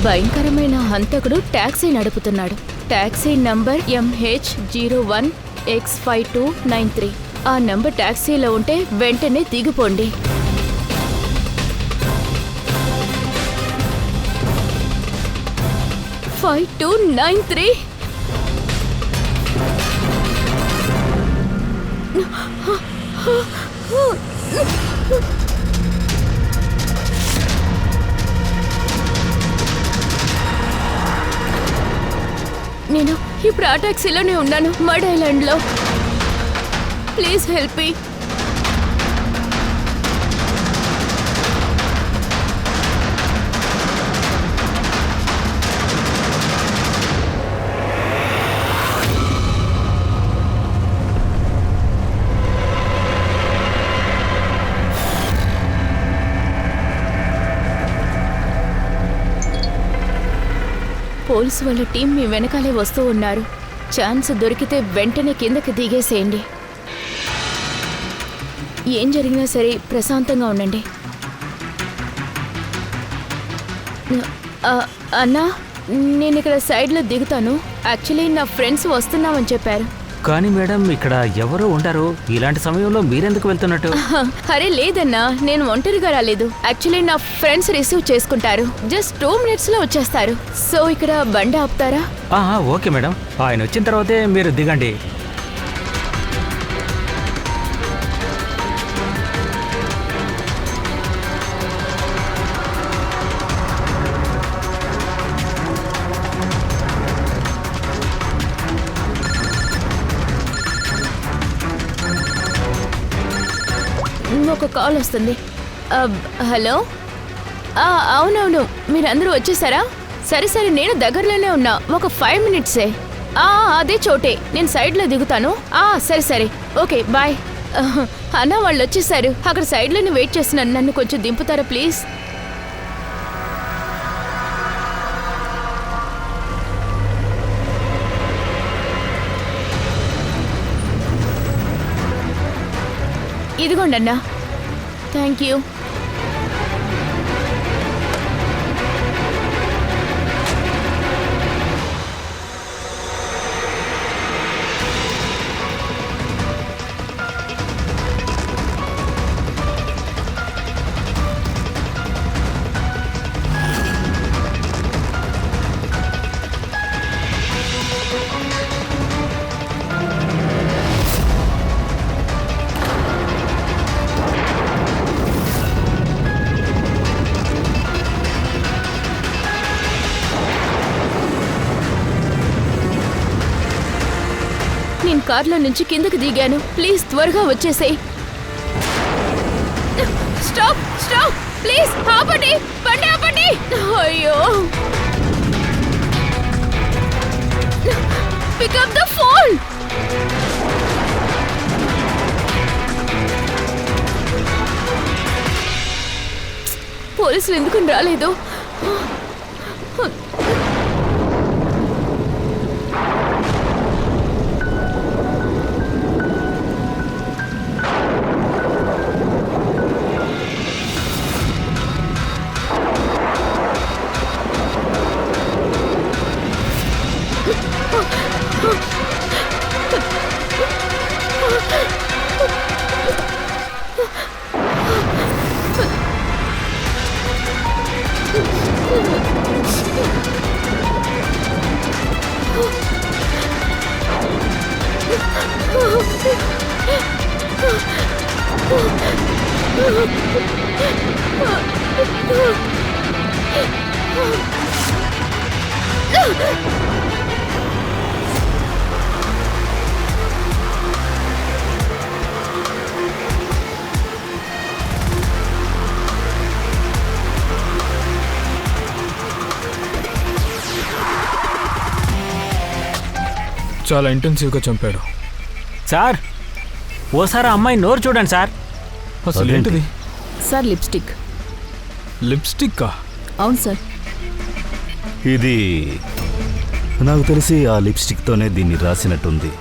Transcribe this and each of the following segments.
భయంకరమైన హంతకుడు టాక్సీ నడుపుతున్నాడు. Taxi number MH01X5293. ఆ నంబర్ టాక్సీలో ఉంటే వెంటనే దిగిపోండి. $5293. నేను ఇప్పుడు ఆ టాక్సీలోనే ఉన్నాను, మడ్ ఐలాండ్లో. Please help me. పోలీసు వాళ్ళ టీం మీ వెనకాలే వస్తూ ఉన్నారు. ఛాన్స్ దొరికితే వెంటనే కిందకి దిగేసేయండి. ఏం జరిగినా సరే ప్రశాంతంగా ఉండండి. అన్నా, నేను ఇక్కడ సైడ్లో దిగుతాను. యాక్చువల్లీ నా ఫ్రెండ్స్ వస్తున్నామని చెప్పారు. కానీ మేడం, ఇక్కడ ఎవరు ఉంటారు? ఇలాంటి సమయంలో మీరెందుకు వెళ్తున్నట్టు? అరే లేదన్నా, నేను ఒంటరిగా రాలేదు. యాక్చువల్లీ నా ఫ్రెండ్స్ రిసీవ్ చేసుకుంటారు. జస్ట్ 2 minutes లో వచ్చేస్తారు. సో ఇక్కడ బండి ఆపుతారా? ఓకే మేడం, ఆయన వచ్చిన తర్వాతే మీరు దిగండి. ఒక కాల్ వస్తుంది. హలో, అవునవును, మీరందరూ వచ్చేసారా? సరే సరే, నేను దగ్గరలోనే ఉన్నా. ఒక 5 minutes. అదే చోటే, నేను సైడ్లో దిగుతాను. సరే సరే, ఓకే బాయ్. అన్న వాళ్ళు వచ్చేసారు, అక్కడ సైడ్లోనే వెయిట్ చేస్తున్నాను. నన్ను కొంచెం దింపుతారా ప్లీజ్? ఇదిగోండి అన్నా. Thank you. నేను కార్లో నుంచి కిందకి దిగాను. ప్లీజ్ త్వరగా వచ్చేసేయ్. స్టాప్ స్టాప్, ప్లీజ్ ఆపండి, బండి ఆపండి. అయ్యో, పికప్ ద ఫోన్. పోలీసులు ఎందుకు రాలేదు? చాలా ఇంటెన్సివ్గా చంపాడు సార్. ఓసారి అమ్మాయి నోరు చూడండి సార్. అసలు ఏంటిది సార్? లిప్స్టిక్. లిప్స్టిక్కా? అవును సార్. ఇది నాకు తెలిసి ఆ లిప్స్టిక్తోనే దీన్ని రాసినట్టుంది.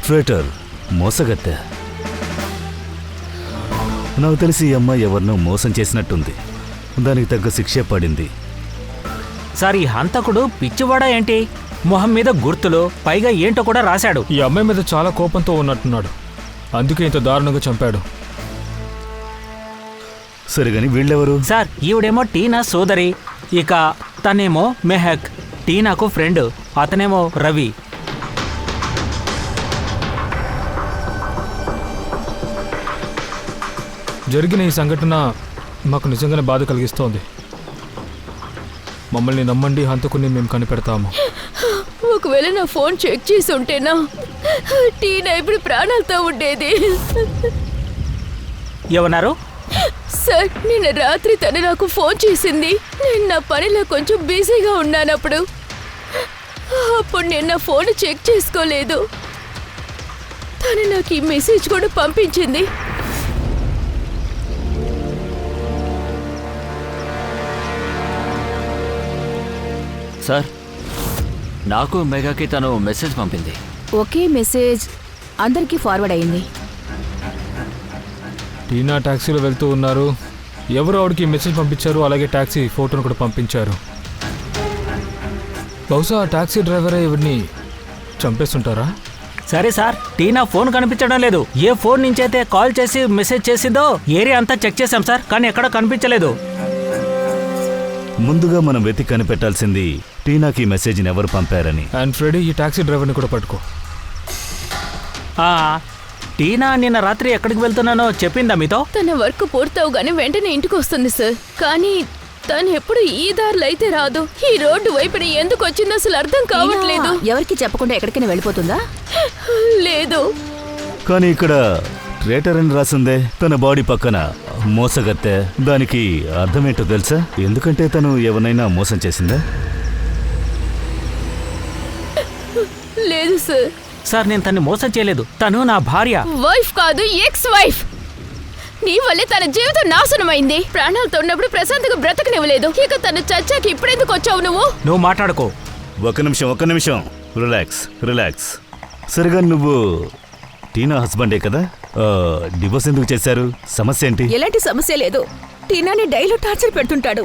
ట్రేటర్, మోసగత్తె. నాకు తెలిసి ఈ అమ్మాయి ఎవరినో మోసం చేసినట్టుంది. దానికి తగ్గ శిక్షే పడింది. సార్ ఈ హంతకుడు పిచ్చివాడా ఏంటి? మొహం మీద గుర్తులు, పైగా ఏంటో కూడా రాశాడు. ఈ అమ్మాయి మీద చాలా కోపంతో ఉన్నట్టున్నాడు, అందుకే ఇంత దారుణంగా చంపాడు. సరిగాని వీళ్ళెవరు? సార్ ఈవిడేమో టీనా సోదరి, ఇక తనేమో మెహక్, టీనాకు ఫ్రెండ్, అతనేమో రవి. జరిగిన ఈ సంఘటన మాకు నిజంగానే బాధ కలిగిస్తోంది. మమ్మల్ని నమ్మండి, హంతకుని మేము కనిపెడతాము. ఒకవేళ నా ఫోన్ చెక్ చేసి ఉంటేనా టీనా ఇప్పుడు ప్రాణాలతో ఉండేది. ఏమన్నారు? సార్ నిన్న రాత్రి తను నాకు ఫోన్ చేసింది. నేను నా పనిలో కొంచెం బిజీగా ఉన్నానప్పుడు. అప్పుడు నేను నా ఫోన్ చెక్ చేసుకోలేదు. తను నాకు ఈ మెసేజ్ కూడా పంపించింది. సార్, నాకు మెగాకి తను మెసేజ్ పంపింది. ఒకే మెసేజ్ అందరికీ ఫార్వర్డ్ అయింది. టీనా ట్యాక్సీలో వెళ్తూ ఉన్నారు, ఎవరు ఆవిడకి మెసేజ్ పంపించారు, అలాగే ట్యాక్సీ ఫోటోను కూడా పంపించారు. బహుశా ఆ ట్యాక్సీ డ్రైవరే ఇవన్నీ చంపేస్తుంటారా? సరే సార్, టీనా ఫోన్ కనిపించడం లేదు. ఏ ఫోన్ నుంచైతే కాల్ చేసి మెసేజ్ చేసిందో ఏరియా అంతా చెక్ చేశాం సార్, కానీ ఎక్కడ కనిపించలేదు. ముందుగా మనం వెతికి కనిపెట్టాల్సింది టీనాకి మెసేజ్ని ఎవరు పంపారని. అండ్ ఫ్రెడీ, ఈ ట్యాక్సీ డ్రైవర్ని కూడా పట్టుకో. టీనా నిన్న రాత్రి ఎక్కడికి వెళ్తున్నానో చెప్పిందా మీతో? తన వర్క్ పూర్తవగానే వెంటనే ఇంటికి వస్తుంది సార్. కానీ తను ఎప్పుడు ఈ దారిలో అయితే రాదు. ఈ రోడ్డు వైపున ఎందుకు వచ్చిందో అసలు అర్థం కావట్లేదు. ఎవరికి చెప్పకుండా ఎక్కడికైనా వెళ్ళిపోతుందా? లేదు. కానీ ఇక్కడ ట్రేటర్ అని రాసిందే తన బాడీ పక్కన మోసగత్తె. దానికి అర్థమేంటో తెలుసా? ఎందుకంటే తను ఎవరినైనా మోసం చేసిందా? లేదు సార్. సార్ నేను తన్ని మోసం చేయలేదు, తను నా భార్య. వైఫ్ కాదు, ఎక్స్ వైఫ్. నీ వల్లే తన జీవితం నాశనమైంది. ప్రాణాలతో ఉన్నప్పుడు ప్రశాంతంగా బ్రతకనివ్వలేదు. ఇక తను చచ్చాక ఇప్పుడెందుకు వచ్చావు నువ్వు? నువ్వు మాట్లాడుకో. ఒక్క నిమిషం రిలాక్స్. సరిగా నువ్వు టీనా హస్బెండే కదా? డివోర్స్ ఎందుకు చేశారు? సమస్య ఏంటి? ఎలాంటి సమస్య లేదు. టీనాని డైలీ టార్చర్ పెడుతుంటాడు.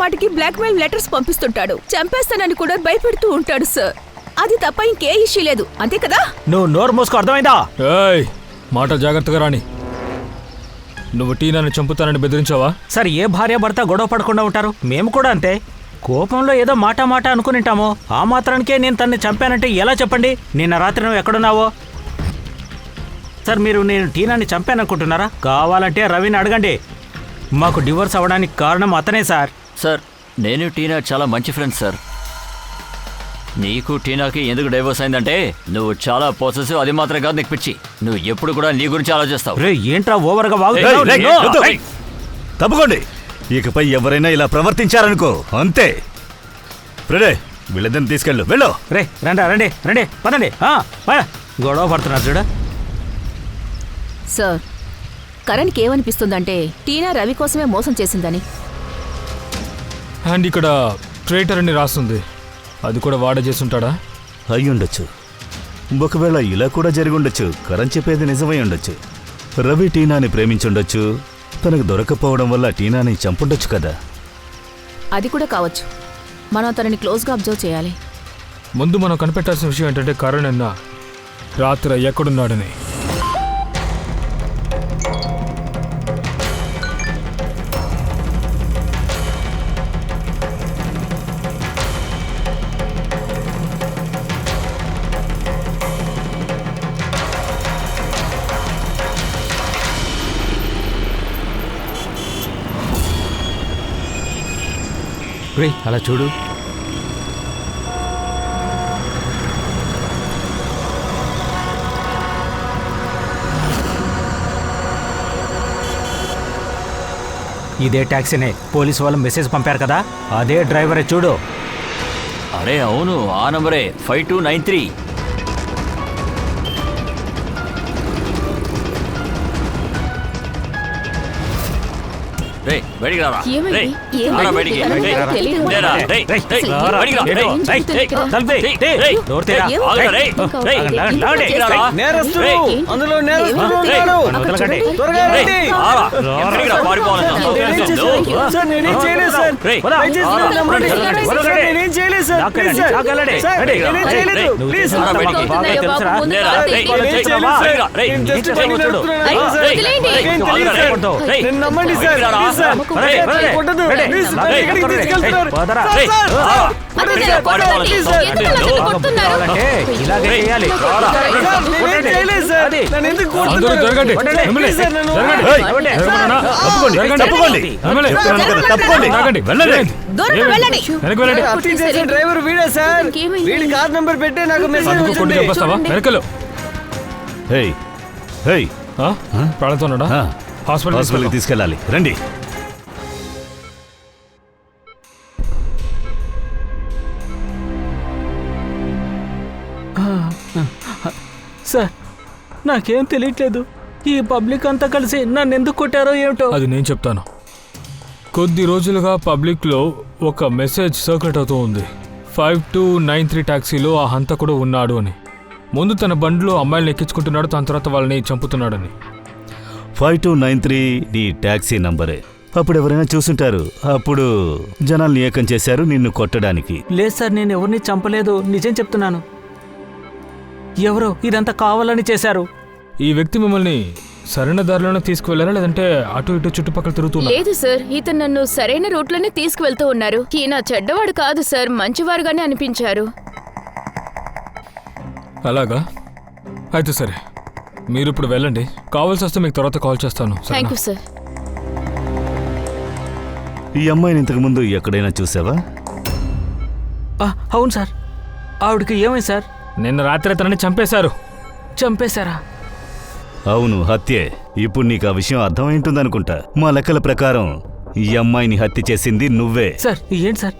మాటికి బ్లాక్మెయిల్ లెటర్స్ పంపిస్తుంటాడు. చంపేస్తానని కూడా భయపెడుతూ ఉంటాడు సార్. అది తప్ప ఇంకే ఇష్యూ లేదు, అంతే కదా? నువ్వు నోరు మూసుకో, అర్థమైందా? ఏయ్, మాట జాగ్రత్తగా రాని. నువ్వు టీనాని చంపుతానని బెదిరించావా? సార్ ఏ భార్య భర్త గొడవ పడకుండా ఉంటారు? మేము కూడా అంతే. కోపంలో ఏదో మాట అనుకునింటామో. ఆ మాత్రానికే నేను తన్ని చంపానంటే ఎలా చెప్పండి? నిన్న రాత్రి నువ్వు ఎక్కడున్నావో? సార్ మీరు నేను టీనాని చంపాననుకుంటున్నారా? కావాలంటే రవిని అడగండి. మాకు డివోర్స్ అవ్వడానికి కారణం అతనే సార్. సార్, నేను టీనా చాలా మంచి ఫ్రెండ్స్ సార్. నీకు టీనాకి ఎందుకు డైవోర్స్ అయిందంటే నువ్వు చాలా పొసెసివ్. అది మాత్రం కాదు, నీకు పిచ్చి. నువ్వు ఎప్పుడు కూడా నీ గురించి ఆలోచిస్తావు. రే ఏంట్రా ఓవర్గా తప్పకోండి. ఇకపై ఎవరైనా ఇలా ప్రవర్తించారనుకో అంతే. ఫ్రెడే, వీళ్ళిద్దరిని తీసుకెళ్ళు, వెళ్ళు. రే రండి పదండి. గొడవ పడుతున్నారు చూడ. సార్, కరణ్కి ఏమనిపిస్తుందంటే టీనా రవి కోసమే మోసం చేసిందని. అండ్ ఇక్కడ ట్రేటర్ అని రాస్తుంది, అది కూడా వాడే చేసుంటాడా? అయ్యుండొచ్చు. ఒకవేళ ఇలా కూడా జరిగుండొచ్చు. కరణ్ చెప్పేది నిజమై ఉండొచ్చు. రవి టీనాని ప్రేమించుండొచ్చు. తనకు దొరకపోవడం వల్ల టీనాని చంపుండొచ్చు కదా. అది కూడా కావచ్చు. మనం తనని క్లోజ్గా అబ్జర్వ్ చేయాలి. ముందు మనం కనిపెట్టాల్సిన విషయం ఏంటంటే కరణ్ అన్న రాత్రి ఎక్కడున్నాడని. రే అలా చూడు. ఇదే ట్యాక్సీనే పోలీసు వాళ్ళు మెసేజ్ పంపారు కదా, అదే డ్రైవరే చూడు. అరే అవును, ఆ నంబరే 5293. రేయ్ బయటికి రారా ఏమైంది? రేయ్ ఏమైంది? రారా బయటికి ఏమైంది? రేయ్ తెలీదు. లేరా రేయ్ రేయ్ అసలు రారా బయటికి రా ఏం రేయ్ జరుగుతుంది రేయ్ ఇక్కడ? తలుపే, రేయ్ రేయ్ డోర్ తెరా. ఆగరా రేయ్ రేయ్ లాగండి. రారా నేరస్తులు రేయ్ అందులో నేరస్తులు రేయ్, ఉన్నారు. వదలకండి. త్వరగా రేయ్ రండి. రారా ఎక్కడికి రా పారిపోవాలని నేనేం చూస్తున్నావు? చేశాను? సార్ నేనేం చేయలేదు సార్. రేయ్ దయచేసి రారా, నన్ను నమ్మండి. వదలకండి, సార్, వదలకండి. నేనేం చేయలేదు సార్. లాక్కెళ్ళండి, ప్లీజ్ సార్. లాక్కెళ్ళండి. సార్, రండి. నేనేం రేయ్, చేయలేదు. రేయ్, ప్లీజ్ రారా సార్. బయటికి. బాగా తెలుసురా? లేరా రేయ్ నేనేం చేయలేదు సార్. రేయ్ నేను జస్ట్ ఏం బండి చేస్తావు చూడు. నడుపుతున్నాను రేయ్, సార్. రేయ్, వదిలేయండి. నాకేం రేయ్, తెలియదు రేయ్, సార్. రేయ్, నన్ను నమ్మండి రేయ్, సార్. రారా. Please sir. రేయ్, నన్ను కొట్టొద్దు. రేయ్, ప్లీజ్ సార్. రేయ్, ఎక్కడికి రేయ్, తీసుకెళ్తున్నారు? పోదరా. సార్, రేయ్, సార్. రారా. అదే ఎక్కడికి కదా, రా పారిపోవాలని కొట్టండి. చూస్తున్నావు? ఎందుకు అలా కొడుతున్నారు? అంటే ఇలాగే చేయాలి. రారా. సార్, నేనేం చేయలేదు సార్. అది. నన్ను ఎందుకు అందరూ కొడుతున్నారు? జరగండి. ప్లీజ్ సార్, నన్ను జరగండి. ఏయ్, జరగమన్నా? తప్పుకోండి, జరగండి. తప్పుకోండి. నమ్మలే. చెప్తున్నాను కదా, తప్పుకోండి. ఆగండి. వెళ్ళండి. దూరంగా వెళ్ళండి. వెనక్కి వెళ్ళండి. హత్య చేసిన డ్రైవర్ వీడే సార్. ఇంకేమైంది? వీడి కార్ నంబర్ పెట్టి నాకు మెసేజ్ అందుకు కొన్ని వచ్చింది. చెప్పేస్తావా వెనకలు హేయ్ హేయ్ ప్రాణంతో ఉన్నాడా ఆ, హాస్పిటల్ హాస్పిటల్కి తీసుకెళ్ళాలి రండి. సార్ నాకేం తెలియట్లేదు. ఈ పబ్లిక్ అంతా కలిసి నన్ను ఎందుకు కొట్టారో ఏమిటో. అది నేను చెప్తాను. కొద్ది రోజులుగా పబ్లిక్లో ఒక మెసేజ్ సర్క్యులేట్ అవుతూ ఉంది. 5293 టాక్సీలో ఆ హంతకుడు ఉన్నాడు అని. ముందు తన బండిలో అమ్మాయిలను ఎక్కించుకుంటున్నాడు, దాని తర్వాత వాళ్ళని చంపుతున్నాడని. 5293 నీ ట్యాక్సీ నంబరే. అప్పుడు ఎవరైనా చూసుంటారు. అప్పుడు జనాల్ని ఏకం చేశారు నిన్ను కొట్టడానికి. లేదు సార్, నేను ఎవరిని చంపలేదు. నిజం చెప్తున్నాను. ఎవరో ఇదంతా కావాలని చేశారు. ఈ వ్యక్తి మిమ్మల్ని సరైన దారిలోనే తీసుకువెళ్ళారా, లేదంటే అటు ఇటు చుట్టుపక్కల తిరుగుతున్నా? లేదు సార్, ఇతను నన్ను సరైన రూట్లోనే తీసుకువెళ్తూ ఉన్నారు. ఈయన చెడ్డవాడు కాదు సార్, మంచివారుగానే అనిపించారు. అలాగా? అయితే సరే, మీరు ఇప్పుడు వెళ్ళండి. కావాల్సి వస్తే మీకు తర్వాత కాల్ చేస్తాను. Thank you sir. ఈ అమ్మాయిని ఇంతకు ముందు ఎక్కడైనా చూసావా? అవును సార్. ఆవిడకి ఏమైంది సార్? నిన్న రాత్రి తనని చంపేశారు. చంపేశారా? అవును, హత్యే. ఇప్పుడు నీకు ఆ విషయం అర్థమైంటుందనుకుంటా. మా లెక్కల ప్రకారం ఈ అమ్మాయిని హత్య చేసింది నువ్వే. సార్ ఏంటి సార్?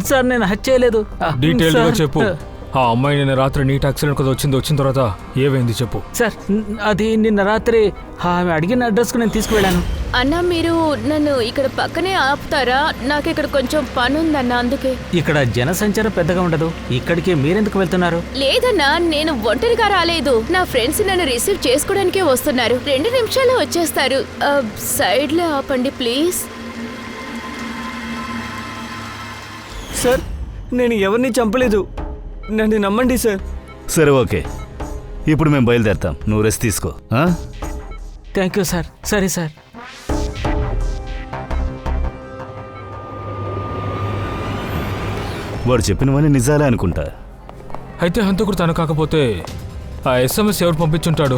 సార్ నేను హత్య చేయలేదు. డీటెయిల్ గా సార్, చెప్పు. ఆ అమ్మాయి నిన్న రాత్రి నీట్ యాక్సిడెంట్ కదా వచ్చిన తర్వాత ఏమైంది చెప్పు. సార్ అది నిన్న రాత్రి ఆమె అడిగిన అడ్రస్కు నేను తీసుకువెళ్ళాను. అన్నా మీరు నన్ను ఇక్కడ పక్కనే ఆపుతారా? నాకు ఇక్కడ కొంచెం పని ఉందన్నా, అందుకే. ఇక్కడ జనసంచారం పెద్దగా ఉండదు. ఇక్కడికి మీరెందుకు వెళ్తున్నారు? లేదన్నా, నేను ఒంటరిగా రాలేదు. నా ఫ్రెండ్స్ నన్ను రిసీవ్ చేసుకోవడానికే వస్తున్నారు. 2 నిమిషాల్లో వచ్చేస్తారు. సైడ్ లో ఆపండి ప్లీజ్. సార్, నేను ఎవరిని చంపలేదు. నన్ను నమ్మండి సార్. సరే, ఓకే. ఇప్పుడు మేము బయలుదేరతాం. నువ్వు రెస్ట్ తీసుకో. ఆ? Thank you sir. సరే సార్. వాడు చెప్పినవన్నీ నిజాలే అనుకుంటా. అయితే హంతకుడు తను కాకపోతే ఆ SMS ఎవరు పంపించుంటాడు?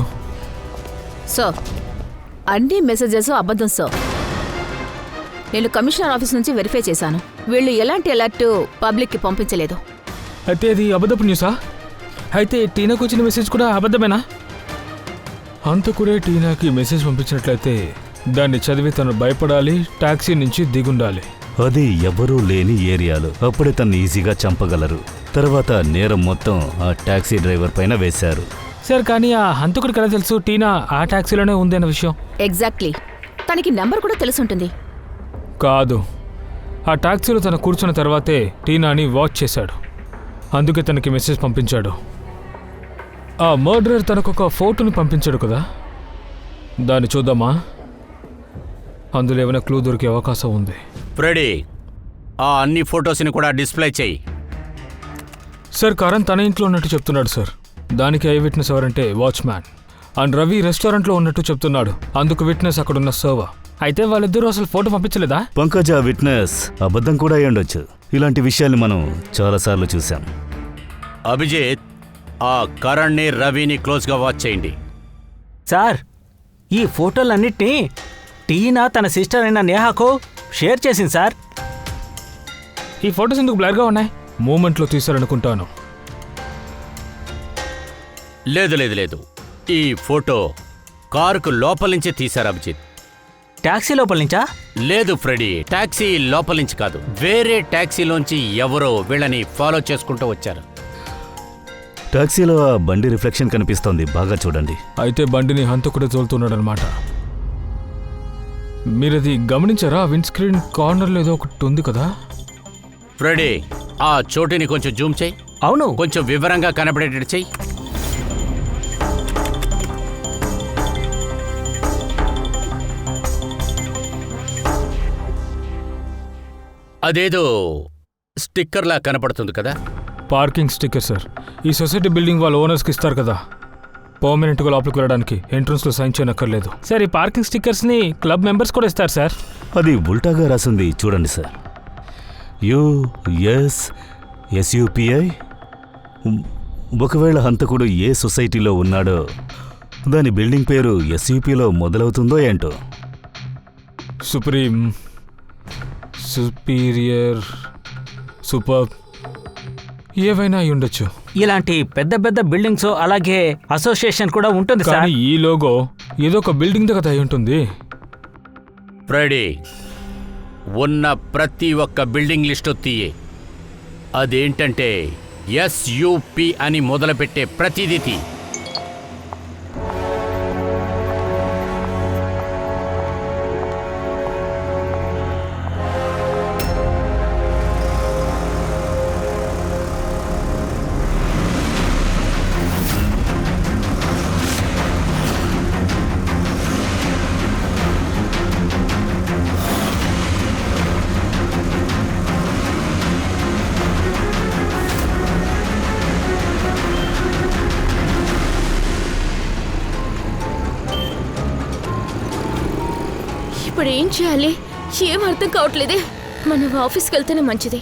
సో అన్ని మెసేజెస్ అబద్ధం సో. నేను కమిషనర్ ఆఫీస్ నుంచి వెరిఫై చేశాను. వీళ్ళు ఎలాంటి అలర్ట్ పబ్లిక్కి పంపించలేదు. అయితే అది అబద్ధపు న్యూసా? అయితే టీనాకు వచ్చిన మెసేజ్ కూడా అబద్ధమేనా? హంతకుడే టీనాకి మెసేజ్ పంపించినట్లయితే దాన్ని చదివి తను భయపడాలి, టాక్సీ నుంచి దిగుండాలి. అది ఎవరూ లేని ఏరియాలో. అప్పుడే తను ఈజీగా చంపగలరు. తర్వాత నేరం మొత్తం ఆ టాక్సీ డ్రైవర్ పైన వేశారు. సార్, కానీ ఆ హంతకుడికి ఎలా తెలుసు టీనా ఆ టాక్సీలోనే ఉంది అన్న విషయం? ఎగ్జాక్ట్లీ. తనకి నంబర్ కూడా తెలుసుంటుంది. కాదు, ఆ టాక్సీలో తను కూర్చున్న తర్వాతే టీనాని వాచ్ చేశాడు. అందుకే తనకి మెసేజ్ పంపించాడు. ఆ మర్డరర్ తనకొక ఫోటోని పంపించాడు కదా, దాన్ని చూద్దామా? అందులో ఏమైనా క్లూ దొరికే అవకాశం ఉంది. ఫ్రెడీ, ఆ అన్ని ఫొటోస్ని కూడా డిస్ప్లే చేయి. సార్, కరణ్ తన ఇంట్లో ఉన్నట్టు చెప్తున్నాడు సార్. దానికి ఐ విట్నెస్ ఎవరంటే వాచ్మ్యాన్. అండ్ రవి రెస్టారెంట్లో ఉన్నట్టు చెప్తున్నాడు. అందుకు విట్నెస్ అక్కడున్న సర్వర్. అయితే వాళ్ళిద్దరూ అసలు ఫోటో పంపించలేదా? పంకజ్ ఆ విట్నెస్ అబద్ధం కూడా అయి ఉండొచ్చు. ఇలాంటి విషయాల్ని మనం చాలాసార్లు చూసాం. అభిజిత్, ఆ కరణ్ని రవిని క్లోజ్గా వాచ్ చేయండి. సార్ ఈ ఫోటోలన్నిటినీ టీనా తన సిస్టర్ అయిన నేహాకు షేర్ చేసింది సార్. ఈ ఫొటోస్ ఎందుకు బ్లర్గా ఉన్నాయి? మూమెంట్లో తీశారనుకుంటాను. లేదు లేదు లేదు, ఈ ఫోటో కారుకు లోపల నుంచే తీశారు అభిజిత్. ట్యాక్సీ లోపల నుంచా? లేదు ఫ్రెడీ, టాక్సీ లోపల నుంచి కాదు, వేరే టాక్సీలోంచి ఎవరో వీళ్ళని ఫాలో చేసుకుంటూ వచ్చారు. టాక్సీలో ఆ బండి రిఫ్లెక్షన్ కనిపిస్తోంది. బాగా చూడండి. అయితే బండిని హంతకుడే తోలుతున్నాడనమాట. మీరది గమనించారా? విండ్ స్క్రీన్ కార్నర్లో ఏదో ఒకటి ఉంది కదా. ఫ్రెడీ, ఆ చోటుని కొంచెం జూమ్ చేయి. అవును. కొంచెం వివరంగా కనబడేటట్టు చెయ్యి. అదేదో స్టిక్కర్లా కనపడుతుంది కదా. Parking sticker sir. ఈ సొసైటీ బిల్డింగ్ వాళ్ళ ఓనర్స్కి ఇస్తారు కదా, పర్మనెంట్గా లోపలికి వెళ్ళడానికి ఎంట్రన్స్లో సైన్ చేయనక్కర్లేదు సార్. ఈ పార్కింగ్ స్టిక్కర్స్ని క్లబ్ మెంబర్స్ కూడా ఇస్తారు సార్. అది ఉల్టాగా రాసింది చూడండి సార్. USSUPI. ఒకవేళ హంతకుడు ఏ సొసైటీలో ఉన్నాడో దాని బిల్డింగ్ పేరు SUPలో మొదలవుతుందో ఏంటో. సుప్రీం, సుపీరియర్, సూపర్, ఏవైనా అయి ఉండొచ్చు. ఇలాంటి పెద్ద పెద్ద బిల్డింగ్స్ అలాగే అసోసియేషన్ కూడా ఉంటుంది సార్. కానీ ఈ లోగో ఏదో ఒక బిల్డింగ్ దగ్గర అయి ఉంటుంది. ఫ్రైడే, ఉన్న ప్రతి ఒక్క బిల్డింగ్ లిస్టు తీయే. అదేంటంటే SUP అని మొదలుపెట్టే ప్రతిదీ తీ. ఇప్పుడు ఏం చేయాలి? ఏం అర్థం కావట్లేదే. మనం ఆఫీస్కి వెళ్తేనే మంచిది.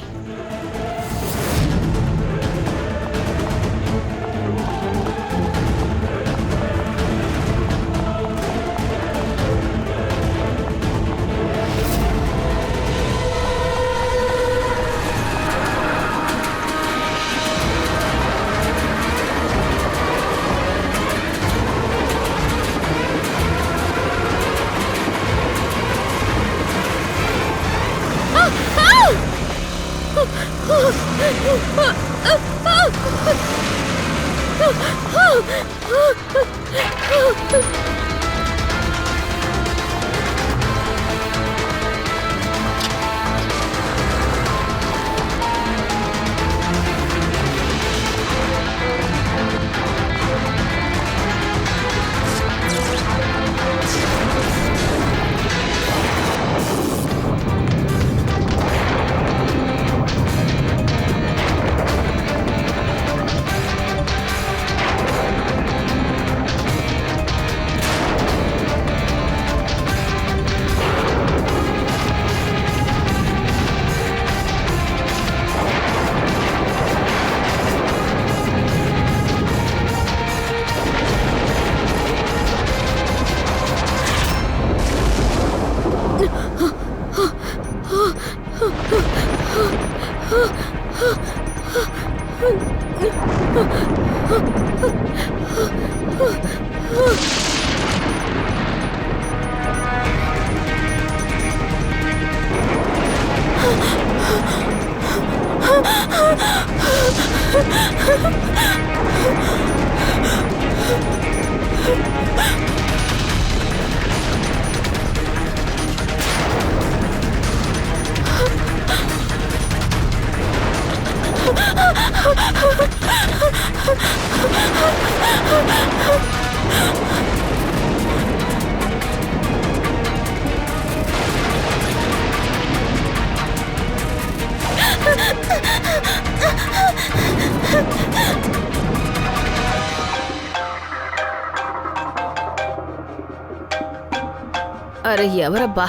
అరే ఎవరబ్బా?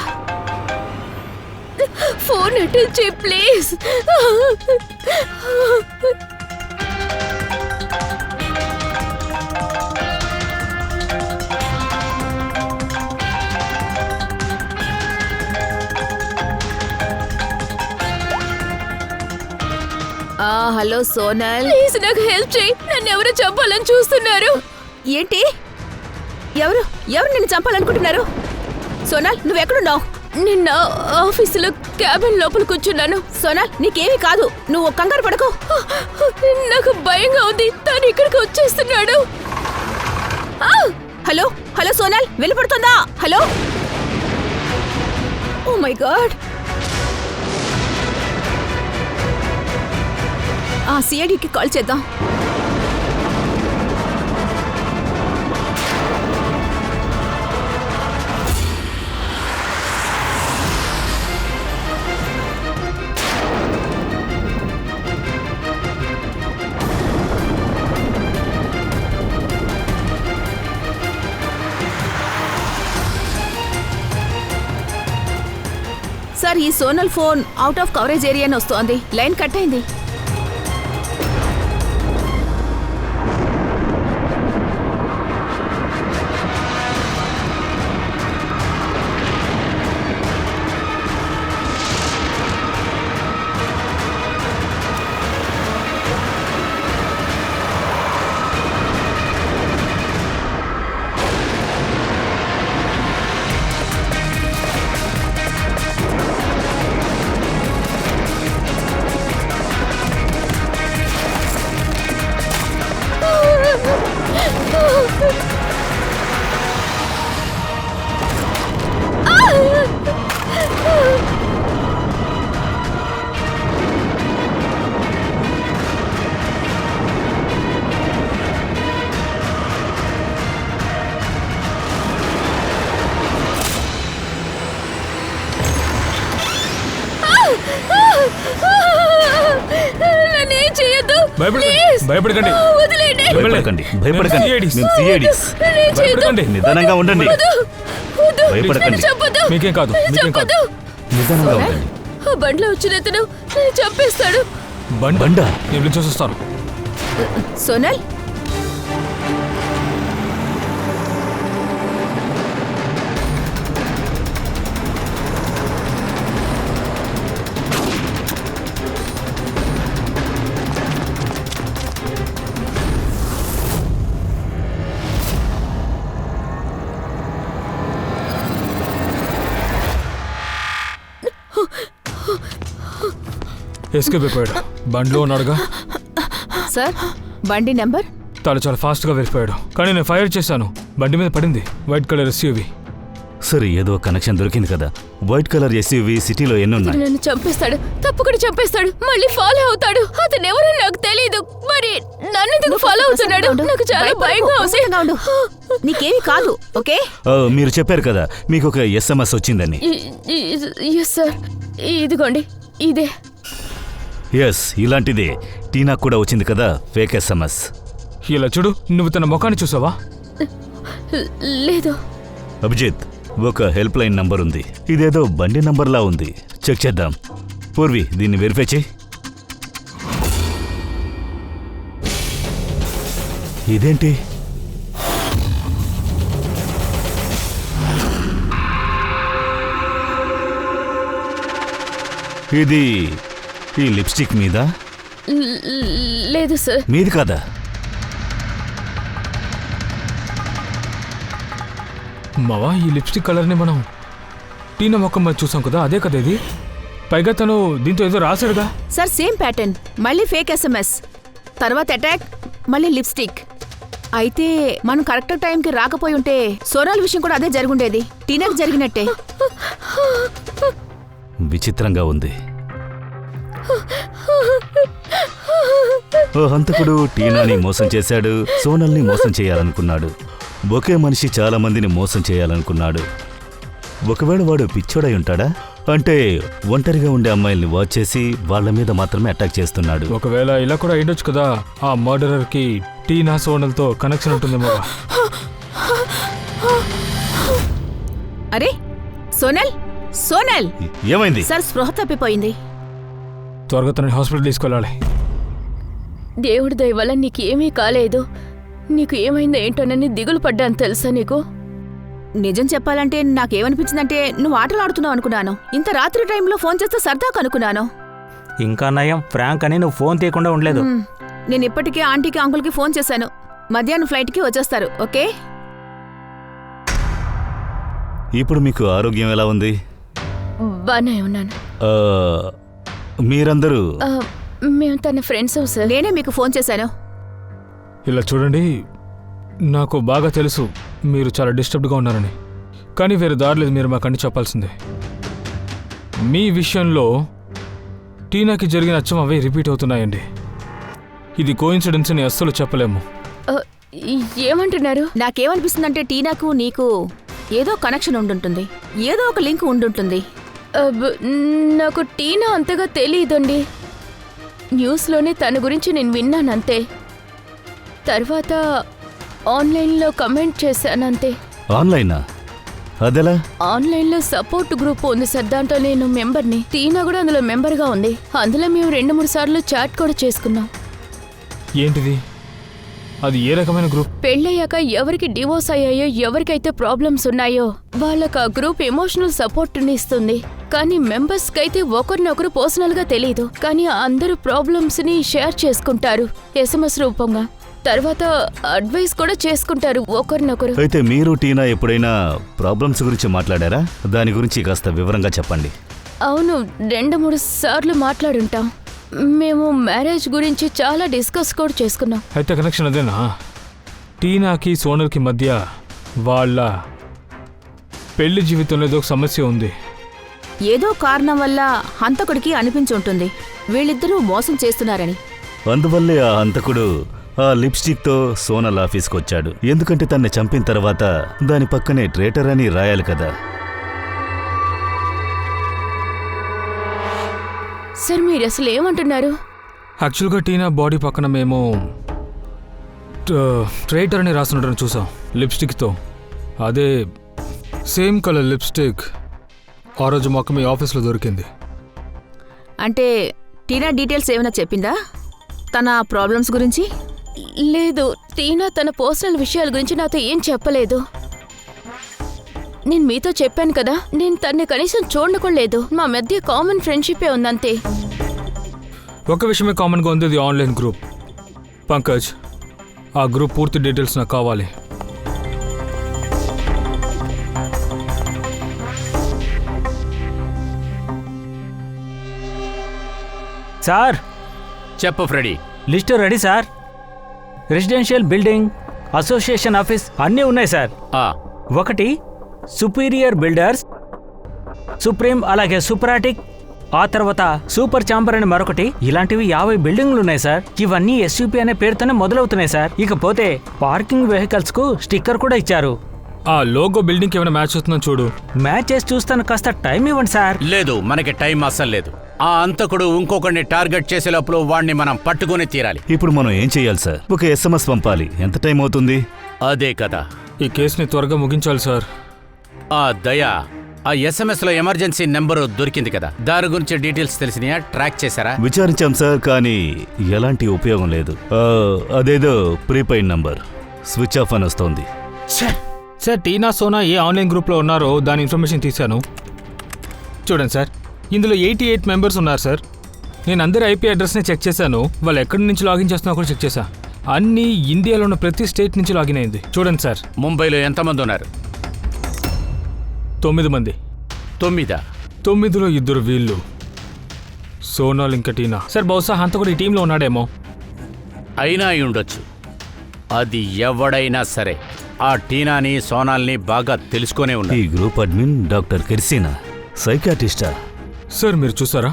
ఫోన్ అటెండ్ చేయి ప్లీజ్. హలో సోనల్. ప్లీజ్ నాకు హెల్ప్ చేయి. నన్ను ఎవరో చంపాలని చూస్తున్నారు. ఏంటి? ఎవరు ఎవరు నిన్ను చంపాలనుకుంటున్నారు? సోనల్, నువ్వెక్కడున్నావు? నిన్న ఆఫీసులో క్యాబిన్ లోపల కూర్చున్నాను. సోనల్, నీకేమీ కాదు, నువ్వు కంగారు పడకు. నాకు భయంగా ఉంది. తను ఇక్కడికి వచ్చేస్తున్నాడు. హలో హలో సోనల్, వినపడుతుందా? Hello oh my god. ఆ సిఐడికి కాల్ చేద్దాం. సార్, ఈ Sonal phone out of coverage area అని వస్తోంది. లైన్ కట్ అయింది. నన్నేం చేయొద్దు. భయపడకండి. వదిలేయండి. భయపడకండి, భయపడకండి. మేము CIDs. భయపడకండి. నిదానంగా ఉండండి. వద్దు. భయపడకండి. నన్ను చంపొద్దు. మీకేం కాదు, నన్ను మీకేం కాదు. చంపొద్దు. నిదానంగా ఉండండి. ఆ బండిలో వచ్చిన అతను నన్ను చంపేస్తాడు. బండ నేను చూసి వస్తాను. సోనల్, ఎస్కేప్ అయిపోయాడు. బండిలో ఉన్నాడుగా. సార్, బండి నెంబర్? తాను చాలా ఫాస్ట్గా వెళ్ళిపోయాడు. కానీ నేను ఫైర్ చేశాను. బండి మీద పడింది వైట్ కలర్ SUV. సరే, ఏదో కనెక్షన్ దొరికింది కదా. వైట్ కలర్ SUV సిటీలో ఎన్నున్నాయి? నన్ను చంపేస్తాడు. తప్పకుండా చంపేస్తాడు. మళ్ళీ ఫాలో అవుతాడు. అతను ఎవరో నాకు తెలీదు. మరి నన్ను ఎందుకు ఫాలో అవుతున్నాడు? నాకు చాలా భయంగా ఉంది. ఉండు. నీకేమీ కాదు, ఓకే? మీరు చెప్పారు కదా మీకు ఒక SMS వచ్చిందని. ఎస్ సార్, ఇదిగోండి ఇదే. ఎస్, ఇలాంటిదే టీనాకు కూడా వచ్చింది కదా, ఫేక్ SMS. ఇలా చూడు, నువ్వు తన ముఖాన్ని చూసావా? లేదు. అభిజిత్, ఒక హెల్ప్ లైన్ నంబర్ ఉంది. ఇదేదో బండి నంబర్లా ఉంది. చెక్ చేద్దాం. పూర్వి, దీన్ని వెరిఫై చేయి. ఇదేంటి? ఇది ఈ లిప్స్టిక్ మీద? లేదు సార్. మీది కాదా? మావా, ఈ లిప్స్టిక్ కలర్ని మనం టీనా మొక్క మీద చూసాం కదా, అదే కదా ఇది. పైగా తను దీంతో ఏదో రాశాడుగా. Sir, same pattern. మళ్ళీ ఫేక్ SMS, తర్వాత అటాక్, మళ్ళీ లిప్స్టిక్. అయితే మనం కరెక్ట్ టైంకి రాకపోయి ఉంటే సోనాల్ విషయం కూడా అదే జరుగుండేది. టీనాకి జరిగినట్టే. విచిత్రంగా ఉంది. ఓ హంతకుడు టీనాని మోసం చేశాడు, సోనల్ని మోసం చేయాలనుకున్నాడు. ఒకే మనిషి చాలా మందిని మోసం చేయాలనుకున్నాడు. ఒకవేళ వాడు పిచ్చోడై ఉంటాడా? అంటే ఒంటరిగా ఉండే అమ్మాయిల్ని వాచ్ చేసి వాళ్ళ మీద మాత్రమే అటాక్ చేస్తున్నాడు. ఒకవేళ ఇలా కూడా అయ్యొచ్చు కదా. ఆ మర్డరర్ కి టీనా సోనల్తో కనెక్షన్ ఉంటుందేమో. అరే సోనల్, సోనల్ ఏమైంది? సార్, స్పృహ తప్పిపోయింది. త్వరగా తనని హాస్పిటల్ తీసుకెళ్ళాలి. దేవుడి దయ వల్ల నీకేమీ కాలేదు. నీకు ఏమైందో ఏంటోనని దిగులు పడ్డాను తెలుసా నీకు? నిజం చెప్పాలంటే నాకేమనిపించిందంటే నువ్వు ఆటలు ఆడుతున్నావు అనుకున్నాను. ఇంత రాత్రి టైంలో ఫోన్ చేస్తే సరదాకు అనుకున్నాను. ఇంకా నయం, ఫ్రాంక్ అని నువ్వు ఫోన్ తీయకుండా ఉండలేదు. నేను ఇప్పటికే ఆంటీకి అంకుల్కి ఫోన్ చేశాను. మధ్యాహ్నం ఫ్లైట్కి వచ్చేస్తారు, ఓకే? ఇప్పుడు మీకు ఆరోగ్యం ఎలా ఉంది? బానే ఉన్నాను. మీరందరూ మేము తన ఫ్రెండ్స్ సార్. నేనే మీకు ఫోన్ చేశాను. ఇలా చూడండి, నాకు బాగా తెలుసు మీరు చాలా డిస్టర్బ్డ్గా ఉన్నారని. కానీ వేరే దారి లేదు, మీరు మాకు అన్ని చెప్పాల్సిందే. మీ విషయంలో టీనాకి జరిగిన అచ్చం అవే రిపీట్ అవుతున్నాయండి. ఇది కోఇన్సిడెన్స్ అని అస్సలు చెప్పలేము. ఆ, ఏమంటున్నారు? నాకేమనిపిస్తుందంటే టీనాకు నీకు ఏదో కనెక్షన్ ఉండుంటుంది, ఏదో ఒక లింక్ ఉండుంటుంది. నాకు టీనా అంతగా తెలియదండి. న్యూస్లోనే తన గురించి నేను విన్నానంతే. తర్వాత ఆన్లైన్లో కమెంట్ చేశానంతే. ఆన్లైనా? అదెలా? ఆన్లైన్లో సపోర్ట్ గ్రూప్ ఉంది సార్, దాంట్లో నేను మెంబర్ని. టీనా కూడా అందులో మెంబర్గా ఉంది. అందులో మేము 2-3 సార్లు చాట్ కూడా చేసుకున్నాం. ఏంటిది? అది ఏ రకమైన గ్రూప్? పెళ్ళయ్యాక ఎవరికి డివోర్స్ అయ్యాయో, ఎవరికైతే ప్రాబ్లమ్స్ ఉన్నాయో వాళ్ళకి ఆ గ్రూప్ ఎమోషనల్ సపోర్ట్ని ఇస్తుంది. కానీ మెంబర్స్కి అయితే ఒకరినొకరు పర్సనల్గా తెలియదు, కానీ అందరూ ప్రాబ్లమ్స్ని షేర్ చేసుకుంటారు SMS రూపంగా. తర్వాత అడ్వైస్ కూడా చేసుకుంటారు ఒకరినొకరు. అయితే మీరు టీనా ఎప్పుడైనా ప్రాబ్లమ్స్ గురించి మాట్లాడారా? దాని గురించి కాస్త వివరంగా చెప్పండి. అవును, 2-3 సార్లు మాట్లాడుంటాం. మేము మ్యారేజ్ గురించి చాలా డిస్కస్ కూడా చేసుకున్నాం. అయితే కనెక్షన్ అదేనా? టీనాకి సోనల్కి మధ్య వాళ్ళ పెళ్లి జీవితంలో ఏదో ఒక సమస్య ఉంది. ఏదో కారణం వల్ల హంతకుడికి అనిపించుంటుంది వీళ్ళిద్దరూ మోసం చేస్తున్నారని. అందువల్లే ఆ హంతకుడు ఆ లిప్స్టిక్తో సోనల్ ఆఫీస్కి వచ్చాడు. ఎందుకంటే తన్ని చంపిన తర్వాత దాని పక్కనే ట్రేటర్ అని రాయాలి కదా. సార్ మీరు అసలు ఏమంటున్నారు? యాక్చువల్గా టీనా బాడీ పక్కన మేము ట్రేటర్ అని రాసుండడం చూసాం లిప్స్టిక్తో. అదే సేమ్ కలర్ లిప్స్టిక్ ఆ రోజు మాకు మీ ఆఫీస్లో దొరికింది. అంటే టీనా డీటెయిల్స్ ఏమైనా చెప్పిందా తన ప్రాబ్లమ్స్ గురించి? లేదు, టీనా తన పర్సనల్ విషయాల గురించి నాతో ఏం చెప్పలేదు. నేను మీతో చెప్పాను కదా, నేను తన్ని కనీసం చూడలేదు. మా మధ్య కామన్ ఫ్రెండ్షిపే ఉందంతే. ఒక విషయమే కామన్గా ఉంది, అది ఆన్లైన్ గ్రూప్. పంకజ్, ఆ గ్రూప్ పూర్తి డీటెయిల్స్ నాకు కావాలి. సార్, చెప్పు Freddie. List ready sir. Residential building, association office అన్నీ ఉన్నాయి సార్. ఆ, ఒకటి సుపీరియర్ బిల్డర్స్, సుప్రీం, అలాగే సుప్రాటిక్, ఆ తర్వాత సూపర్ చాంబర్ అని మరొకటి. ఇలాంటివి 50 బిల్డింగ్లు ఉన్నాయి సార్. ఇవన్నీ SUP అనే పేరుతోనే మొదలవుతున్నాయి సార్. ఇకపోతే పార్కింగ్ వెహికల్స్ కు స్టిక్కర్ కూడా ఇచ్చారు. ఆ లోగో బిల్డింగ్కి ఏమైనా మ్యాచ్ అవుతుందని చూడు. మ్యాచ్ చేసి చూస్తాను, కాస్త టైం ఇవ్వండి సార్. లేదు, మనకి టైం అస్సలు లేదు. ఆ అంతకుడు ఇంకొకరిని టార్గెట్ చేసే లోపల వాడిని మనం పట్టుకుని తీరాలి. ఇప్పుడు మనం ఏం చెయ్యాలి సార్? ఒక SMS పంపాలి. ఎంత టైం అవుతుంది? అదే కదా, ఈ కేసుని త్వరగా ముగించాలి సార్. ఆ దయా, ఆ SMS లో ఎమర్జెన్సీ నెంబరు దొరికింది కదా, దాని గురించి డీటెయిల్స్ తెలిసినాయా? ట్రాక్ చేశారా? విచారించాం సార్, కానీ ఎలాంటి ఉపయోగం లేదు. అదేదో ప్రీపెయిడ్ నంబర్, స్విచ్ ఆఫ్ అని వస్తోంది. సార్, టీనా సోనా ఏ ఆన్లైన్ గ్రూప్లో ఉన్నారో దాని ఇన్ఫర్మేషన్ తీశాను. చూడండి సార్, ఇందులో 88 మెంబర్స్ ఉన్నారు సార్. నేను అందరి IP అడ్రస్ని చెక్ చేశాను. వాళ్ళు ఎక్కడి నుంచి లాగిన్ చేస్తున్నా కూడా చెక్ చేశా. అన్నీ ఇండియాలో ఉన్న ప్రతి స్టేట్ నుంచి లాగిన్ అయింది. చూడండి సార్. ముంబైలో ఎంతమంది ఉన్నారు? 9 మంది. 9? 9లో 2 వీళ్ళు, సోనాల్ ఇంకా టీనా. సార్, బహుశా హంతకుడు ఈ టీంలో ఉన్నాడేమో. అయినా అయి ఉండొచ్చు. అది ఎవడైనా సరే ఆ టీనాని సోనాల్ని బాగా తెలుసుకునే ఈ ఉన్నారు. గ్రూప్ అడ్మిన్ డాక్టర్ కెర్సీనా, సైకాటిస్టా? సార్, మీరు చూసారా?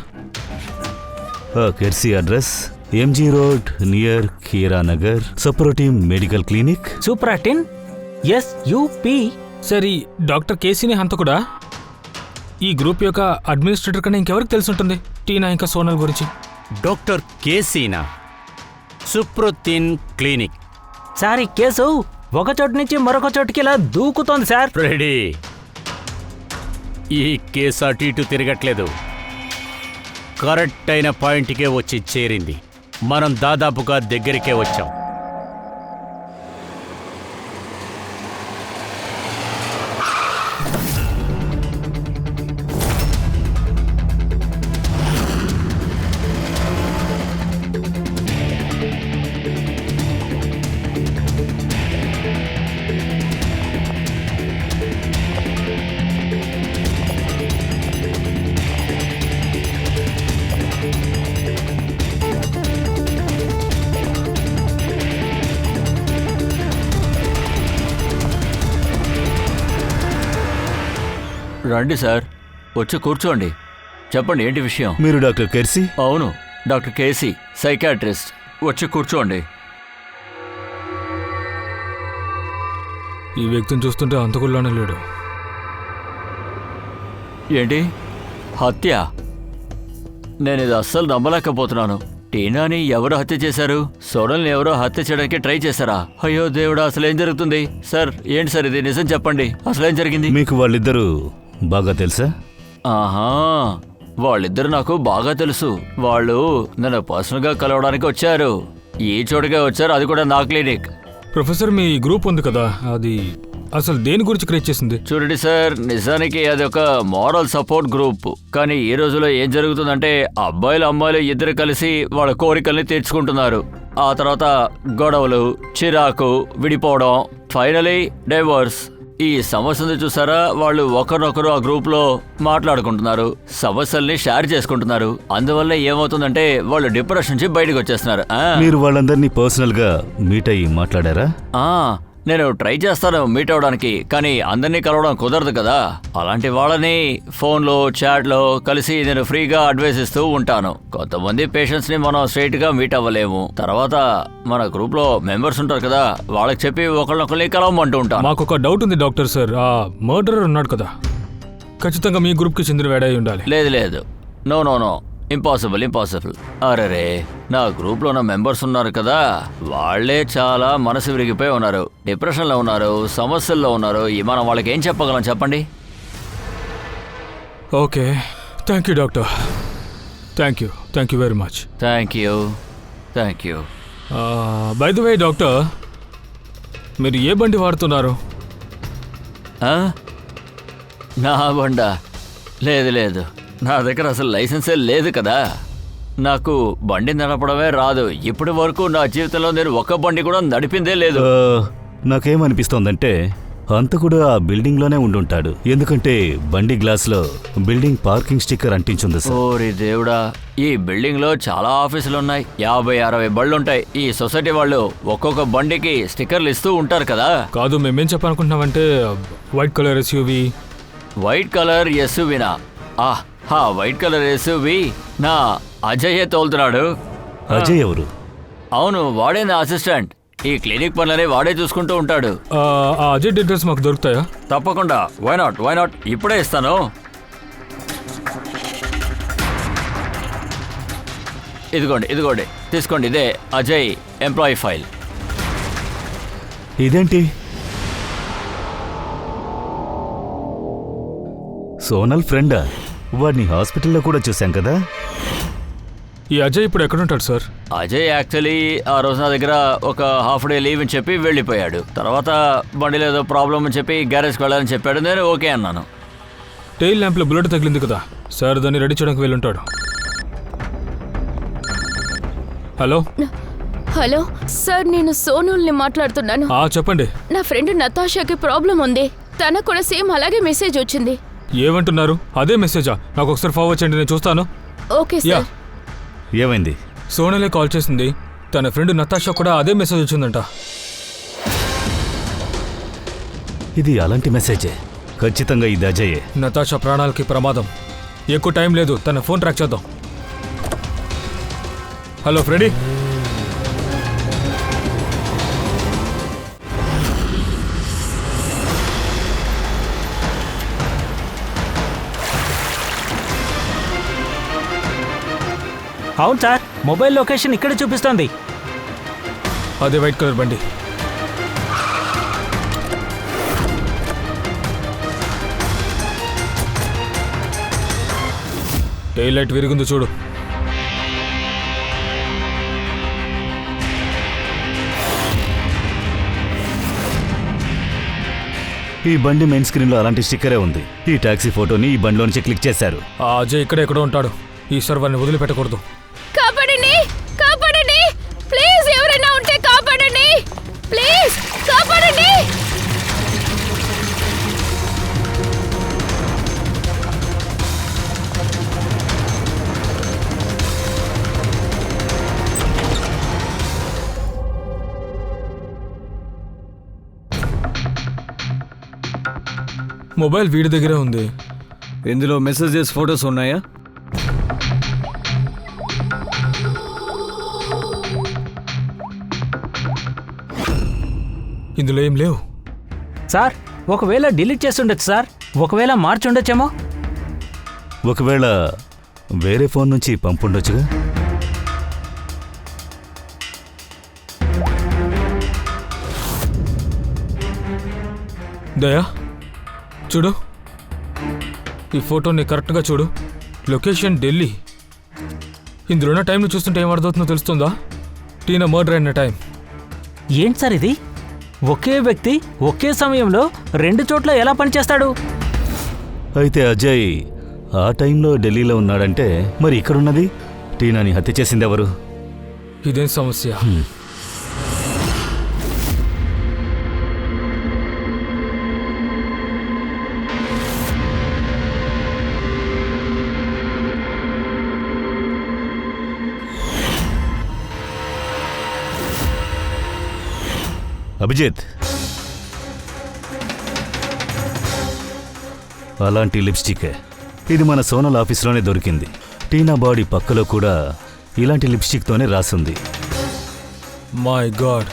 Kersi address MG road near Kiranagar, సప్రోటీమ్ మెడికల్ క్లినిక్. సూప్రాటిన్ SUP. సార్, ఈ డాక్టర్ కేసీని హంతకుడా? ఈ గ్రూప్ యొక్క అడ్మినిస్ట్రేటర్ కన్నా ఇంకెవరికి తెలుసుంటుంది టీనా ఇంకా సోనల్ గురించి? డాక్టర్ కేసీనా, సుప్రోతిన్ క్లినిక్. సార్, ఈ కేసు ఒక చోటు నుంచి మరొక చోటుకి ఇలా దూకుతోంది సార్. రెడీ, ఈ కేసు అటు ఇటు తిరగట్లేదు, కరెక్ట్ అయిన పాయింట్కే వచ్చి చేరింది. మనం దాదాపుగా దగ్గరికే వచ్చాం. రండి సార్, వచ్చి కూర్చోండి. చెప్పండి ఏంటి విషయం? మీరు డాక్టర్ కెర్సీ? అవును, డాక్టర్ కేసీ, సైకాట్రిస్ట్. వచ్చి కూర్చోండి. ఈ వ్యక్తిని చూస్తుంటే అంతకుల్లానే లేడు. ఏంటి హత్య? నేను ఇది అస్సలు నమ్మలేకపోతున్నాను. టీనాని ఎవరు హత్య చేశారు? సోనల్ని ఎవరో హత్య చేయడానికి ట్రై చేశారా? అయ్యో దేవుడా, అసలేం జరుగుతుంది? సార్ ఏంటి సార్ ఇది? నిజం చెప్పండి, అసలేం జరిగింది? మీకు వాళ్ళిద్దరూ బాగా తెలుసా? ఆహా, వాళ్ళిద్దరు నాకు బాగా తెలుసు. వాళ్ళు నన్ను పర్సనల్గా కలవడానికి వచ్చారు. ఈ చోటుగా వచ్చారు, అది కూడా నా క్లినిక్. ప్రొఫెసర్, మీ గ్రూప్ ఉంది కదా, అది అసలు దేని గురించి క్రియేట్ చేసింది? చూడండి సార్, నిజానికి అది ఒక మోరల్ సపోర్ట్ గ్రూప్. కానీ ఈ రోజులో ఏం జరుగుతుందంటే అబ్బాయిలు అమ్మాయిలు ఇద్దరు కలిసి వాళ్ళ కోరికల్ని తీర్చుకుంటున్నారు. ఆ తర్వాత గొడవలు, చిరాకు, విడిపోవడం, ఫైనలీ డైవోర్స్. ఈ సమస్యను చూసారా, వాళ్ళు ఒకరినొకరు ఆ గ్రూప్ లో మాట్లాడుకుంటున్నారు, సమస్యల్ని షేర్ చేసుకుంటున్నారు. అందువల్ల ఏమవుతుందంటే వాళ్ళు డిప్రెషన్ నుంచి బయటకు వచ్చేస్తున్నారు. మీరు వాళ్ళందరినీ పర్సనల్ గా మీట్ అయ్యి మాట్లాడారా? నేను ట్రై చేస్తాను మీట్ అవడానికి, కానీ అందరినీ కలవడం కుదరదు కదా. అలాంటి వాళ్ళని ఫోన్లో, చాట్లో కలిసి నేను ఫ్రీగా అడ్వైస్ ఇస్తూ ఉంటాను. కొంతమంది పేషెంట్స్ ని మనం స్ట్రైట్ గా మీట్ అవ్వలేము. తర్వాత మన గ్రూప్ లో మెంబర్స్ ఉంటారు కదా, వాళ్ళకి చెప్పి ఒకళ్ళనొకళ్ళని కలవమంటూ ఉంటాను. మాకు ఒక డౌట్ ఉంది డాక్టర్ సార్, ఆ మర్డరర్ ఉన్నాడు కదా, ఖచ్చితంగా మీ గ్రూప్ కి చెందిన వేడై ఉండాలి. లేదు, నో, ఇంపాసిబుల్. అరే, నా గ్రూప్ లో ఉన్న మెంబర్స్ ఉన్నారు కదా, వాళ్లే చాలా మనసు విరిగిపోయి ఉన్నారు, డిప్రెషన్ లో ఉన్నారు, సమస్యల్లో ఉన్నారు. మనం వాళ్ళకి ఏం చెప్పగలం చెప్పండి? Okay, thank you doctor. Thank you very much. Thank you. By the way doctor, మీరు ఏ బండి వాడుతున్నారు? నా బండా? లేదు, నా దగ్గర అసలు లైసెన్సే లేదు కదా. నాకు బండి నడపడమే రాదు. ఇప్పటి వరకు నా జీవితంలో నేను ఒక్క బండి కూడా నడిపిందే లేదు. నాకేమనిపిస్తోందంటే హంతకుడు ఆ బిల్డింగ్ లోనే ఉండుంటాడు. ఎందుకంటే బండి గ్లాస్ లో బిల్డింగ్ పార్కింగ్ స్టిక్కర్ అంటించుంది సార్. ఓరి దేవుడా, ఈ బిల్డింగ్ లో చాలా ఆఫీసులు ఉన్నాయి, 50-60 బళ్ళుంటాయి. ఈ సొసైటీ వాళ్ళు ఒక్కొక్క బండికి స్టిక్కర్లు ఇస్తూ ఉంటారు కదా. కాదు, మేమేం చెప్పాలనుకుంటున్నామంటే white colour SUV. White colour ఎస్యూవినా? వైట్ కలర్ ఎస్యూవి నా అజయ్ తోలుతున్నాడు. అజయ్ ఎవరు? అవును, వాడే నా అసిస్టెంట్. ఈ క్లినిక్ పనులని వాడే చూసుకుంటూ ఉంటాడు. ఆ అజయ్ డీటెయిల్స్ మాకు దొరుకుతాయా? తప్పకుండా. వై నాట్, ఇప్పుడే ఇస్తాను. ఇదిగోండి, తీసుకోండి. ఇదే అజయ్ ఎంప్లాయీ ఫైల్. ఇదేంటి? సోనల్ ఫ్రెండా? వాడిని హాస్పిటల్లో కూడా చూశాం కదా. ఈ అజయ్ ఇప్పుడు ఎక్కడుంటాడు సార్? అజయ్ యాక్చువల్లీ ఆ రోజు నా దగ్గర ఒక హాఫ్ డే లీవ్ అని చెప్పి వెళ్ళిపోయాడు. తర్వాత బండిలో ఏదో ప్రాబ్లం అని చెప్పి గ్యారేజ్కి వెళ్ళాలని చెప్పాడు. నేను ఓకే అన్నాను. టెయిల్ ల్యాంప్లో బుల్లెట్ తగిలింది కదా సార్, దాన్ని రెడీ చేయడానికి వెళ్ళుంటాడు. హలో సార్, నేను సోనుల్ని మాట్లాడుతున్నాను. చెప్పండి. నా ఫ్రెండ్ నతాషాకి ప్రాబ్లం ఉంది. తనకు కూడా సేమ్ అలాగే మెసేజ్ వచ్చింది. ఏమంటున్నారు? అదే మెసేజా? నాకు ఒకసారి ఫార్వర్డ్ చేయండి, నేను చూస్తాను. Okay sir. ఏమైంది? సోనలే కాల్ చేసింది. తన ఫ్రెండ్ నతాషా కూడా అదే మెసేజ్ వచ్చిందంట. ఇది అలాంటి మెసేజే. ఖచ్చితంగా ఇది అజయే. నతాషా ప్రాణాలకి ప్రమాదం. ఎక్కువ టైం లేదు, తన ఫోన్ ట్రాక్ చేద్దాం. Hello Freddie. అవును సార్, మొబైల్ లొకేషన్ ఇక్కడ చూపిస్తోంది. అదే వైట్ కలర్ బండి. టెయిల్ లైట్ విరిగింది చూడు. ఈ బండి మెయిన్ స్క్రీన్ లో అలాంటి స్టిక్కరే ఉంది. ఈ టాక్సీ ఫోటోని ఈ బండిలో నుంచి క్లిక్ చేశారు. ఆ అజయ్ ఇక్కడ ఎక్కడో ఉంటాడు. ఈ సర్వర్ని వదిలిపెట్టకూడదు. కాపాడండి, ప్లీజ్, ఎవరైనా ఉంటే కాపాడండి, ప్లీజ్ కాపాడండి. మొబైల్ వీడి దగ్గరే ఉంది. ఇందులో మెసేజెస్, ఫొటోస్ ఉన్నాయా? ఇందులో ఏం లేవు. సార్ ఒకవేళ డిలీట్ చేసి ఉండొచ్చు సార్, ఒకవేళ మార్చి ఉండొచ్చేమో. ఒకవేళ వేరే ఫోన్ నుంచి పంపుండొచ్చుగా. దయా చూడు, ఈ ఫోటోని కరెక్ట్గా చూడు. లొకేషన్ ఢిల్లీ. ఇందులో ఉన్న టైంని చూస్తుంటే ఏం అర్థమవుతుందో తెలుస్తుందా? టీనా మర్డర్ అయిన టైం. ఏంటి సార్ ఇది? ఒకే వ్యక్తి ఒకే సమయంలో 2 చోట్ల ఎలా పనిచేస్తాడు? అయితే అజయ్ ఆ టైంలో ఢిల్లీలో ఉన్నాడంటే మరి ఇక్కడున్నది టీనాని హత్య చేసింది ఎవరు? ఇదేం సమస్య? అభిజిత్, అలాంటి లిప్స్టికే. ఇది మన సోనల్ ఆఫీస్లోనే దొరికింది. టీనా బాడీ పక్కలో కూడా ఇలాంటి లిప్స్టిక్తోనే రాసుంది. మై గాడ్,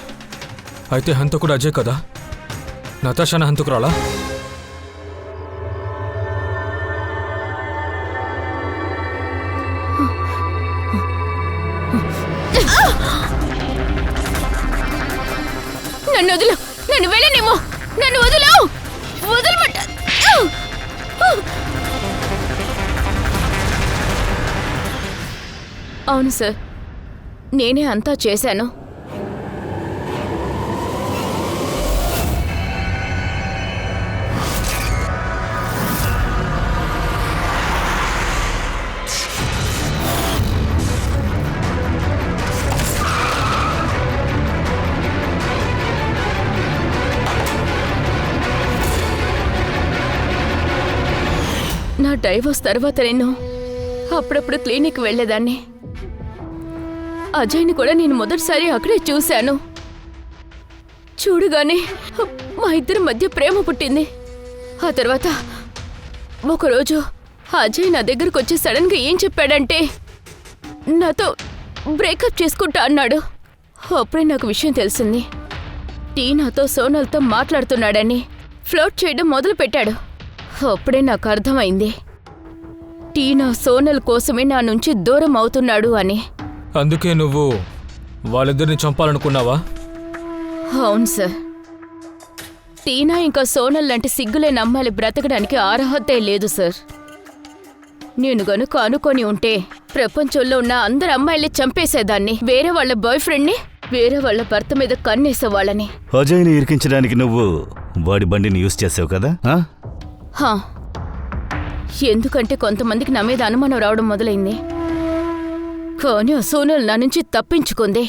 అయితే హంతకుడు అజయ్ కదా? నతాషాన హంతకురాలా? నన్ను వదులు, నన్ను వెళ్ళనివ్వు, నన్ను వదులు, వదలమంట. అవును సార్, నేనే అంతా చేశాను. నా డైవోర్స్ తర్వాత నేను అప్పుడప్పుడు క్లినిక్ వెళ్ళేదాన్ని. అజయ్ని కూడా నేను మొదటిసారి అక్కడే చూశాను. చూడగానే మా ఇద్దరి మధ్య ప్రేమ పుట్టింది. ఆ తర్వాత ఒకరోజు అజయ్ నా దగ్గరకు వచ్చి సడన్గా ఏం చెప్పాడంటే నాతో బ్రేకప్ చేసుకుంటా అన్నాడు. అప్పుడే నాకు విషయం తెలిసింది. టీనాతో సోనల్తో మాట్లాడుతున్నాడని, ఫ్లోట్ చేయడం మొదలుపెట్టాడు. అప్పుడే నాకు అర్థమైంది టీనా సోనల్ కోసమే నా నుంచి దూరం అవుతున్నాడు అని. అందుకే నువ్వు వాళ్ళిద్దరిని చంపాలనుకున్నావా? అవును సార్. టీనా ఇంకా సోనల్ లాంటి సిగ్గులేని అమ్మాయిలు బ్రతకడానికి అర్హతే లేదు సార్. నేను గనుక అనుకొని ఉంటే ప్రపంచంలో ఉన్న అందరు అమ్మాయిల్ని చంపేసేదాన్ని. వేరే వాళ్ళ బాయ్ ఫ్రెండ్ని, వేరే వాళ్ళ భర్త మీద కన్నేసేవాళ్ళని. అజయ్ని ఇరికించడానికి నువ్వు వాడి బండిని యూజ్ చేసావు కదా? హా, ఎందుకంటే కొంతమందికి నా మీద అనుమానం రావడం మొదలైంది. కానీ ఆ సోనల్ నా నుంచి తప్పించుకుంది.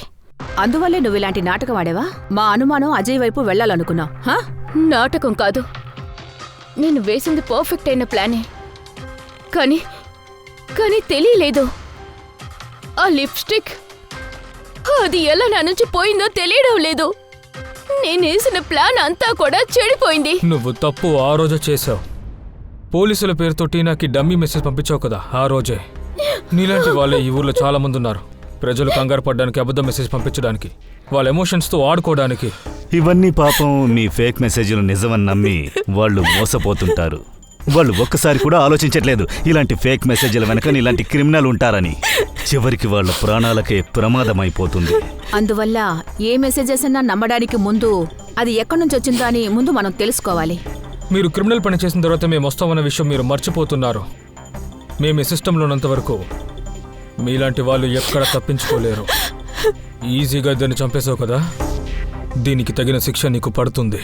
అందువల్లే నువ్వు ఇలాంటి నాటకం ఆడేవా? మా అనుమానం అజయ్ వైపు వెళ్ళాలనుకున్నావు. నాటకం కాదు, నేను వేసింది పర్ఫెక్ట్ అయిన ప్లానే. కానీ కానీ తెలియలేదు. ఆ లిప్స్టిక్ అది ఎలా నా నుంచి పోయిందో తెలియడం లేదు. నేనేసిన ప్లాన్ అంతా కూడా చెడిపోయింది. నువ్వు తప్పు ఆ రోజే చేశావు. పోలీసుల పేరుతో టీనాకి డమ్మీ మెసేజ్ పంపించావు కదా ఆ రోజే. నీలాంటి వాళ్ళే ఈ ఊర్లో చాలా మంది ఉన్నారు. ప్రజలు కంగారు పడ్డానికి, అబద్ధం మెసేజ్ పంపించడానికి, వాళ్ళ ఎమోషన్స్తో ఆడుకోవడానికి. ఇవన్నీ పాపం మీ ఫేక్ మెసేజ్లు నిజమని నమ్మి వాళ్ళు మోసపోతుంటారు. వాళ్ళు ఒక్కసారి కూడా ఆలోచించట్లేదు ఇలాంటి ఫేక్ మెసేజ్ల వెనక ఇలాంటి క్రిమినల్ ఉంటారని. చివరికి వాళ్ళ ప్రాణాలకే ప్రమాదమైపోతుంది. అందువల్ల ఏ మెసేజెస్ అన్నా నమ్మడానికి ముందు అది ఎక్కడి నుంచి వచ్చిందో అని ముందు మనం తెలుసుకోవాలి. మీరు క్రిమినల్ పని చేసిన తర్వాత మేము వస్తామన్న విషయం మీరు మర్చిపోతున్నారు. మేము ఈ సిస్టంలో ఉన్నంత వరకు మీలాంటి వాళ్ళు ఎక్కడ తప్పించుకోలేరు. ఈజీగా దాన్ని చంపేశావు కదా, దీనికి తగిన శిక్ష నీకు పడుతుంది.